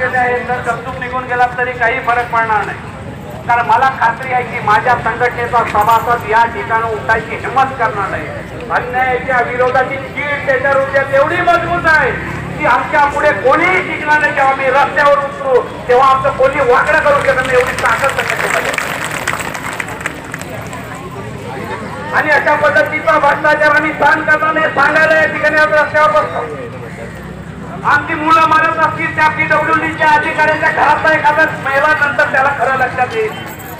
केले आहेत, जर गपचूप निघून गेला तरी काही फरक पडणार नाही. कारण मला खात्री आहे की माझ्या संघटनेचा सभासद या ठिकाणी उठायची हिंमत करणार नाही. अन्यायाच्या विरोधाची चीड त्याच्या हृदयात एवढी मजबूत आहे की आमच्या पुढे कोणीही टिकणार नाही. जेव्हा मी रस्त्यावर उतरू तेव्हा आमचं कोणी वाकडं करू शकत नाही, एवढी ताकद त्याच्यामध्ये. आणि अशा पद्धतीचा भ्रष्टाचार आम्ही सहन करणार नाही, सांगायला या ठिकाणी रस्त्यावर बसतो. आमची मुलं मारत असतील त्या PWDच्या अधिकाऱ्यांच्या घरातला एखादा महिला नंतर त्याला खरं लक्षात येईल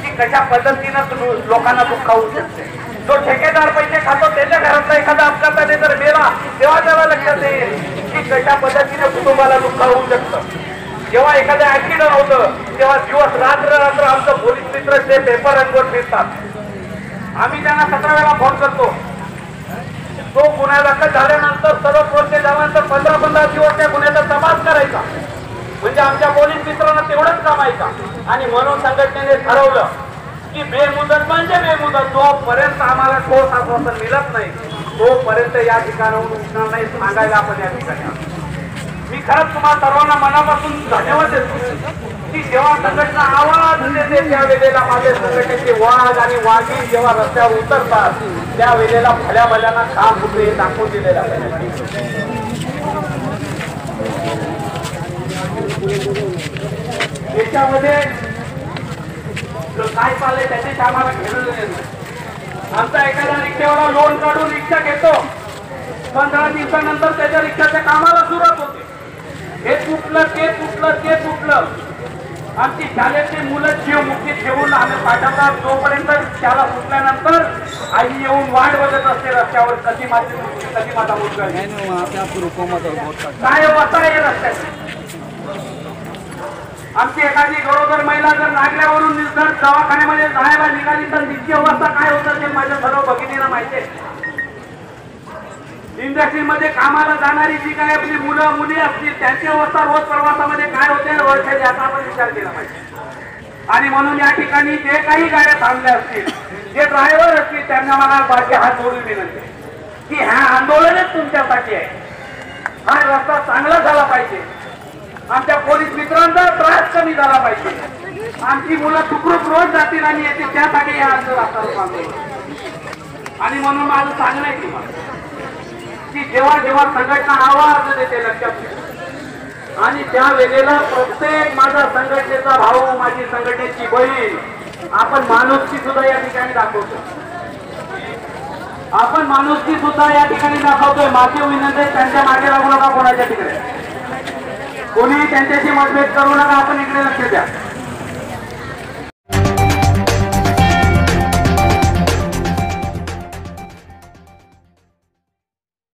की कशा पद्धतीनं लोकांना दुःखावू शकते. जो ठेकेदार पैसे खातो त्याच्या घरातला एखादा अपघाताने जर मेला तेव्हा त्याला लक्षात येईल की कशा पद्धतीने कुटुंबाला दुःखावू शकतं. जेव्हा एखादं ऍक्सिडेंट होतं तेव्हा दिवस रात्र आमचं पोलीस मित्र ते पेपर रंगवत फिरतात. आम्ही त्यांना 17 वेळा फोन करतो. तो गुन्हा दाखल झाल्यानंतर सर्व प्रोसेस झाल्यानंतर 15-15 दिवस त्या गुन्ह्याचा तपास करायचा. म्हणजे आमच्या पोलीस मित्रांना तेवढंच काम आहे का. आणि म्हणून संघटनेने ठरवलं की बेमुदत म्हणजे बेमुदत, जोपर्यंत आम्हाला ठोस आश्वासन मिळत नाही तोपर्यंत या ठिकाणाहून उठणार नाही, सांगायला आपण या ठिकाणी. मी खरंच तुम्हाला सर्वांना मनापासून धन्यवाद देतो की जेव्हा संघटना आवाज देते त्या वेळेला माझे संघटनेचे वाघ आणि वाघीण जेव्हा रस्त्यावर उतरतात त्या वेळेला भल्या भल्यांना काम कुठे दाखवून दिलेला त्याच्यामध्ये काय चाललंय त्याच्याशी आम्हाला घेणं नाही. आमचा एखादा रिक्षावाला लोन काढून रिक्षा घेतो, 15 दिवसानंतर त्याच्या रिक्षाच्या कामाला सुरुवात होते. हे तुटलं. आमची शाळेतली मुलं जीव मुक्ती ठेवून आम्ही पाठवतात. जोपर्यंत शाळा सुटल्यानंतर आई येऊन वाट बघत असते रस्त्यावर, कधी माझा मुलगा काय होता हे रस्त्यात. आमची एखादी गरोदर महिला जर नागल्यावरून जर दवाखान्यामध्ये जायला निघाली तर तिची अवस्था काय होत असेल माझ्या सर्व भगिनीला माहिती आहे. इंडस्ट्री मध्ये कामाला जाणारी जी काय आपली मुलं मुली असतील त्यांची अवस्था रोज प्रवासामध्ये काय होते वर्षाची याचा आपण विचार केला पाहिजे. आणि म्हणून या ठिकाणी जे काही गाड्या थांबल्या असतील, जे ड्रायव्हर असतील त्यांना मला बाकी हात जोडून विनंती की हा आंदोलनच तुमच्यासाठी आहे. हा रस्ता चांगला झाला पाहिजे, आमच्या पोलीस मित्रांचा त्रास कमी झाला पाहिजे, आमची मुलं सुखरूप रोज जातील आणि येतील त्यासाठी हे आंदोलन. आणि म्हणून माझं सांगणं आहे तुम्हाला की जेव्हा संघटना आवाज देते लक्षात आणि त्या वेळेला प्रत्येक माझा संघटनेचा भाऊ, माझी संघटनेची बहीण, आपण माणुसकी सुद्धा या ठिकाणी दाखवतो. माझी विनंती त्यांच्या मागे लागू नका, कोणाच्या तिकडे कोणी त्यांच्याशी मतभेद करू नका. आपण इकडे लक्ष द्या.